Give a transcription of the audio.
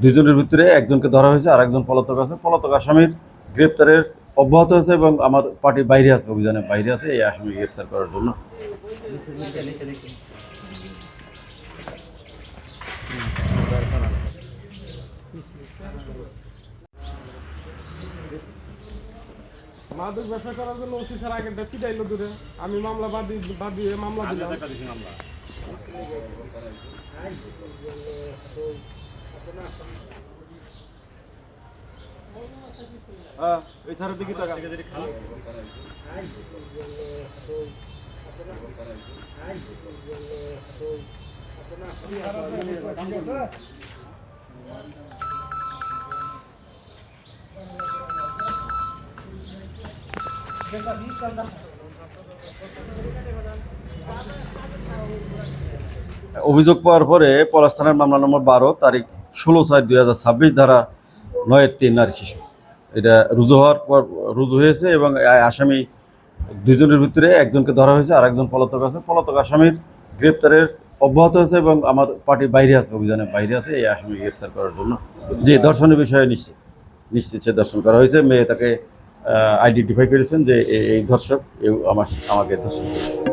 দুইজনের ভিতরে একজনকে ধরা হয়েছে, আর একজন পলাতক আছে। পলাতক আসামির গ্রেপ্তারের অব্যাহত আছে এবং আমার পার্টির বাইরে আছে, অভিযানের বাইরে আছে এই আসামি গ্রেপ্তার করার জন্য। মাদক ব্যবসা করার জন্য ওসি স্যার আগে পিটাইলো দূরে, আমি মামলা বাদিয়ে মামলা দিলাম। এই স্যারের দিকে টাকা অভিযোগ পাওয়ার পরে পলাশ থানার মামলা নম্বর 12 তারিখ 16/6/2026 ধারা 9-3 নারী শিশু এটা রুজু হয়েছে এবং আসামি দুইজনের ভিতরে একজনকে ধরা হয়েছে, আর একজন পলাতক আছে। পলাতক আসামির গ্রেপ্তারের অব্যাহত আছে এবং আমার পার্টির বাইরে আছে, অভিযানের বাইরে আছে এই আসামি গ্রেপ্তার করার জন্য। যে ধর্ষণের বিষয়ে নিশ্চিত সে ধর্ষণ করা হয়েছে। মেয়ে তাকে আইডেন্টিফাই করেছেন যে এই ধর্ষক আমাকে ধর্ষণ করেছে।